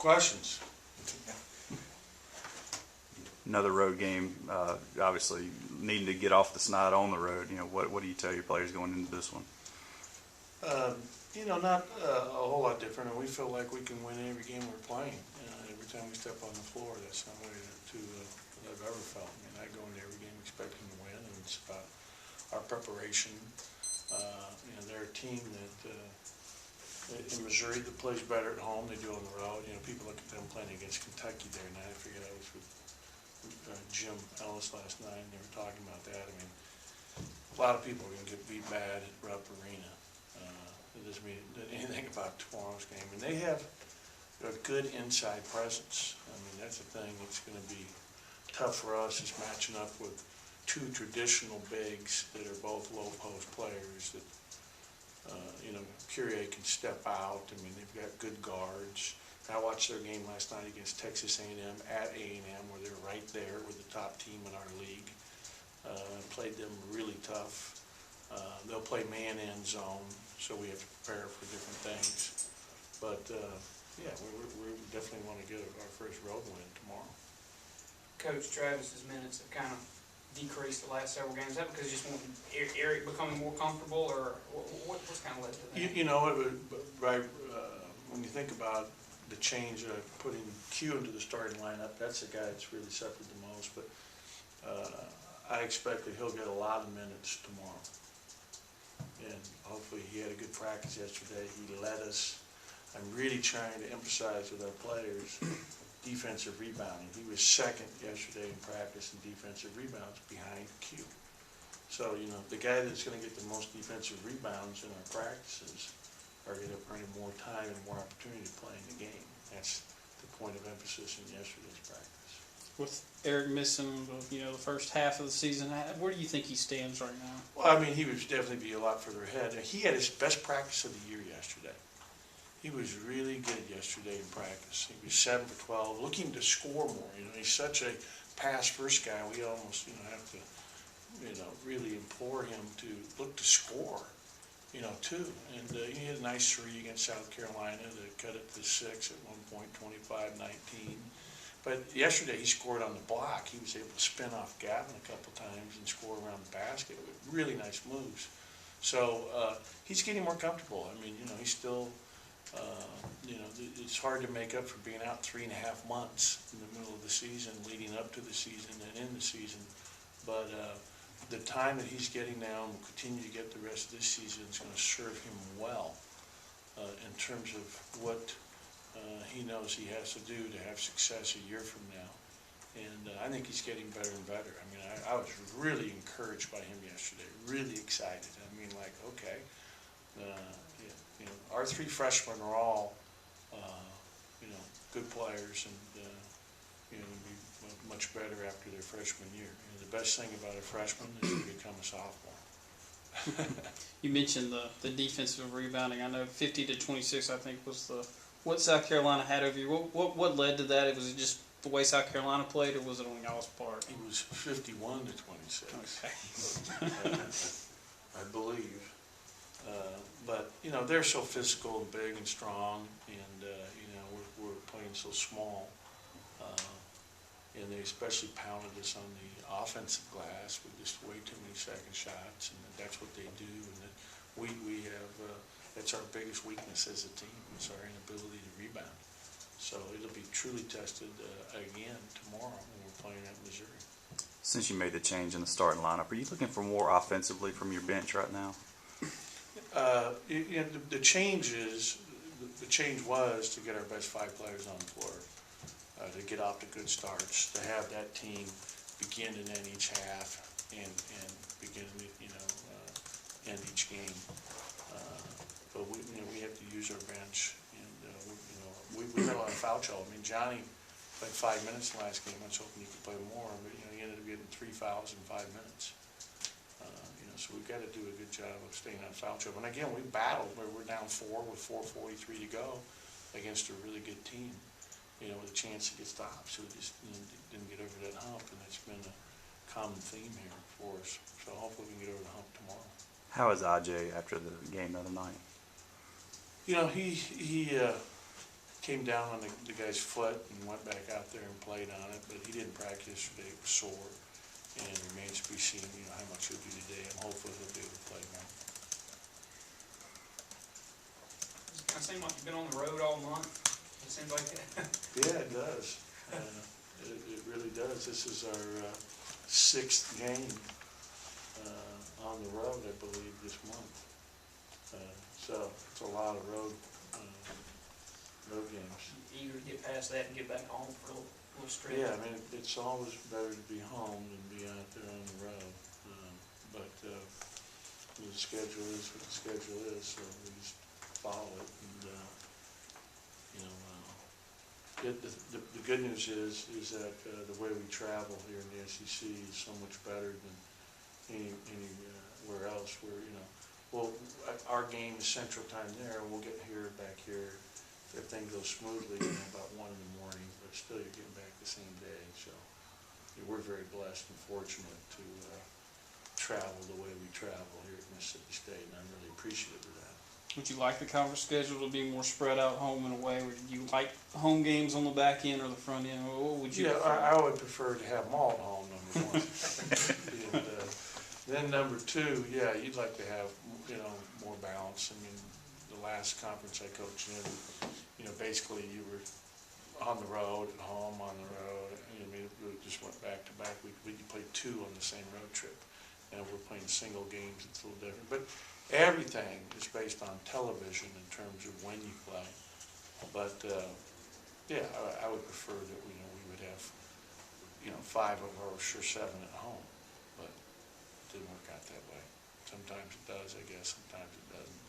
Questions? Another road game, obviously needing to get off the snide on the road. What do you tell your players going into this one? Not a whole lot different, and we feel like we can win every game we're playing. Every time we step on the floor, that's not the way that I've ever felt. I mean, I go into every game expecting to win, and it's about our preparation. They're a team that in Missouri that plays better at home. They do on the road. People look at them playing against Kentucky there, and I forget I was with Jim Ellis last night, and they were talking about that. I mean, a lot of people are going to get beat bad at Rupp Arena. It doesn't mean anything about tomorrow's game. And they have a good inside presence. I mean, that's the thing that's going to be tough for us, is matching up with two traditional bigs that are both low post players that, Curie can step out. I mean, they've got good guards. I watched their game last night against Texas A&M at A&M, where they're right there with the top team in our league. Played them really tough. They'll play man and zone, so we have to prepare for different things. But, we definitely want to get our first road win tomorrow. Coach Travis's minutes have kind of decreased the last several games. Is that because you just want Eric becoming more comfortable, or what's kind of led to that? When you think about the change of putting Q into the starting lineup, that's the guy that's really suffered the most. But I expect that he'll get a lot of minutes tomorrow. And hopefully he had a good practice yesterday. He led us. I'm really trying to emphasize with our players defensive rebounding. He was second yesterday in practice in defensive rebounds behind Q. So, the guy that's going to get the most defensive rebounds in our practices are going to earn more time and more opportunity to play in the game. That's the point of emphasis in yesterday's practice. With Eric missing, the first half of the season, where do you think he stands right now? Well, I mean, he would definitely be a lot further ahead. He had his best practice of the year yesterday. He was really good yesterday in practice. He was 7 for 12, looking to score more. He's such a pass-first guy. We almost, have to, really implore him to look to score, too. And he had a nice three against South Carolina that cut it to 6 at one point, 25-19. But yesterday he scored on the block. He was able to spin off Gavin a couple times and score around the basket with really nice moves. So he's getting more comfortable. I mean, he's still, it's hard to make up for being out 3.5 months in the middle of the season, leading up to the season and in the season. But the time that he's getting now and will continue to get the rest of this season is going to serve him well in terms of what he knows he has to do to have success a year from now. And I think he's getting better and better. I mean, I was really encouraged by him yesterday, really excited. I mean, okay, our three freshmen are all, good players, and, be much better after their freshman year. The best thing about a freshman is to become a sophomore. You mentioned the defensive rebounding. I know 50-26, I think, was what South Carolina had over you. What led to that? Was it just the way South Carolina played, or was it on y'all's part? It was 51-26. Okay. I believe. But, they're so physical and big and strong, and, we're playing so small. And they especially pounded us on the offensive glass with just way too many second shots, and that's what they do. And we have, that's our biggest weakness as a team, is our inability to rebound. So it'll be truly tested again tomorrow when we're playing at Missouri. Since you made the change in the starting lineup, are you looking for more offensively from your bench right now? The change was to get our best 5 players on the floor, to get off to good starts, to have that team begin and end each half, and begin end each game. But we have to use our bench, and we had a lot of foul trouble. I mean, Johnny played 5 minutes the last game. I was hoping he could play more, but he ended up getting 3 fouls in 5 minutes. So we've got to do a good job of staying on foul trouble. And again, we battled where we're down 4 with 4:43 to go against a really good team, with a chance to get stopped. So we just didn't get over that hump, and that's been a common theme here for us. So hopefully we can get over the hump tomorrow. How is AJ after the game the other night? came down on the guy's foot and went back out there and played on it, but he didn't practice yesterday, it was sore. And it remains to be seen, how much he'll do today. I'm hopeful he'll be able to play more. It kind of seemed like you've been on the road all month. It seems like that. Yeah, it does. It really does. This is our 6th game on the road, I believe, this month. So it's a lot of road games. Eager to get past that and get back home for a little stretch. Yeah, I mean, it's always better to be home than be out there on the road. But the schedule is what the schedule is, so we just follow it. And the good news is that the way we travel here in the SEC is so much better than anywhere else. Where well, our game is Central Time there, and we'll get here back here. If everything goes smoothly, about 1 in the morning, but still you're getting back the same day. So we're very blessed and fortunate to travel the way we travel here at Mississippi State, and I'm really appreciative of that. Would you like the conference schedule to be more spread out home and away? Would you like home games on the back end or the front end? Or what would you? Yeah, prefer? I would prefer to have them all at home, number 1. And then number 2, yeah, you'd like to have more balance. I mean, the last conference I coached in, basically you were on the road, at home, on the road. I mean, we just went back to back. We played 2 on the same road trip. And we're playing single games, it's a little different. But everything is based on television in terms of when you play. But, yeah, I would prefer that, we would have, 5 of our sure 7 at home. But it didn't work out that way. Sometimes it does, I guess, sometimes it doesn't.